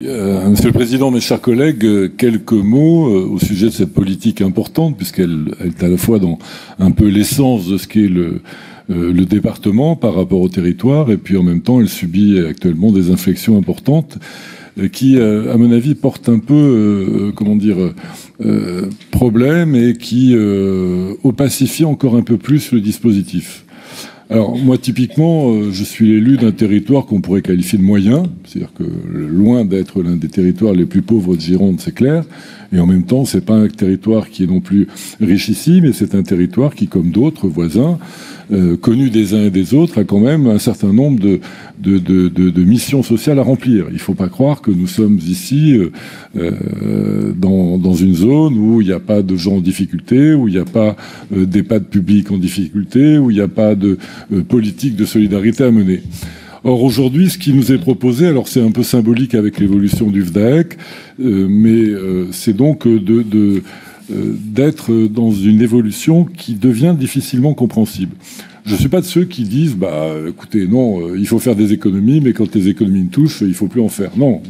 Monsieur le Président, mes chers collègues, quelques mots au sujet de cette politique importante, puisqu'elle est à la fois dans un peu l'essence de ce qu'est le département par rapport au territoire, et puis en même temps, elle subit actuellement des inflexions importantes qui, à mon avis, portent un peu, problème et qui opacifient encore un peu plus le dispositif. Alors moi typiquement, je suis l'élu d'un territoire qu'on pourrait qualifier de moyen, c'est-à-dire que loin d'être l'un des territoires les plus pauvres de Gironde, c'est clair, et en même temps c'est pas un territoire qui est non plus richissime, mais c'est un territoire qui, comme d'autres voisins, connus des uns et des autres, a quand même un certain nombre de missions sociales à remplir. Il ne faut pas croire que nous sommes ici dans une zone où il n'y a pas de gens en difficulté, où il n'y a pas d'EHPAD publics en difficulté, où il n'y a pas de politique de solidarité à mener. Or, aujourd'hui, ce qui nous est proposé, alors c'est un peu symbolique avec l'évolution du FDAEC, mais c'est donc d'être dans une évolution qui devient difficilement compréhensible. Je ne suis pas de ceux qui disent, écoutez, non, il faut faire des économies, mais quand les économies me touchent, il ne faut plus en faire. Non,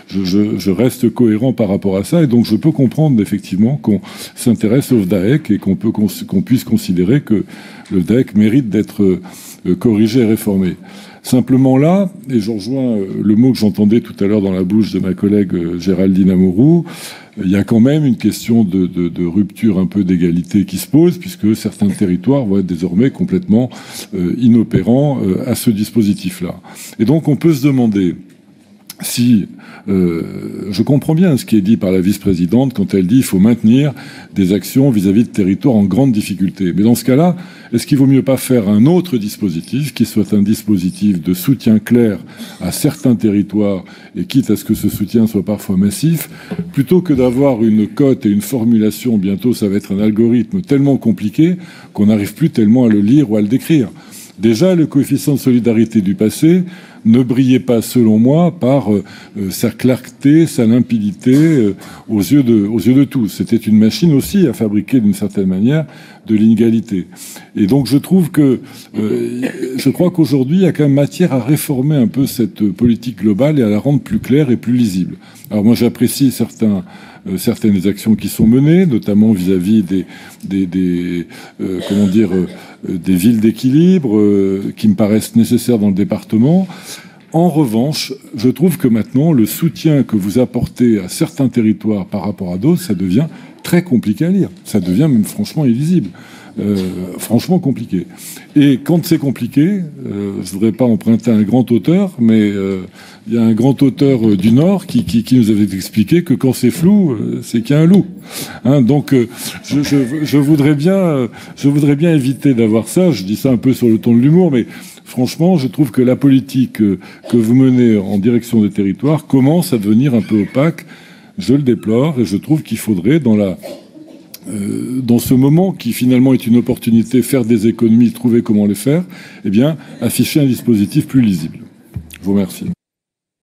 je reste cohérent par rapport à ça, et donc je peux comprendre effectivement qu'on s'intéresse au FDAEC et qu'on puisse considérer que le FDAEC mérite d'être corrigé et réformé. Simplement là, et je rejoins le mot que j'entendais tout à l'heure dans la bouche de ma collègue Géraldine Amouroux, il y a quand même une question de rupture un peu d'égalité qui se pose, puisque certains territoires vont être désormais complètement inopérants à ce dispositif-là. Et donc on peut se demander si... je comprends bien ce qui est dit par la vice-présidente quand elle dit qu'il faut maintenir des actions vis-à-vis de territoires en grande difficulté. Mais dans ce cas-là, est-ce qu'il ne vaut mieux pas faire un autre dispositif qui soit un dispositif de soutien clair à certains territoires, et quitte à ce que ce soutien soit parfois massif, plutôt que d'avoir une cote et une formulation, bientôt ça va être un algorithme tellement compliqué qu'on n'arrive plus tellement à le lire ou à le décrire. Déjà, le coefficient de solidarité du passé ne brillait pas, selon moi, par sa clarté, sa limpidité aux yeux de tous. C'était une machine aussi à fabriquer d'une certaine manière de l'inégalité. Et donc je trouve que, je crois qu'aujourd'hui, il y a quand même matière à réformer un peu cette politique globale et à la rendre plus claire et plus lisible. Alors moi, j'apprécie certaines actions qui sont menées, notamment vis-à-vis des villes d'équilibre qui me paraissent nécessaires dans le département. En revanche, je trouve que maintenant, le soutien que vous apportez à certains territoires par rapport à d'autres, ça devient très compliqué à lire. Ça devient même franchement illisible. Franchement compliqué. Et quand c'est compliqué, je ne voudrais pas emprunter un grand auteur, mais il y a un grand auteur du Nord qui nous avait expliqué que quand c'est flou, c'est qu'il y a un loup. Hein, donc je voudrais bien éviter d'avoir ça. Je dis ça un peu sur le ton de l'humour, mais franchement, je trouve que la politique que vous menez en direction des territoires commence à devenir un peu opaque. Je le déplore et je trouve qu'il faudrait, dans ce moment qui finalement est une opportunité, faire des économies, trouver comment les faire, eh bien, afficher un dispositif plus lisible. Je vous remercie.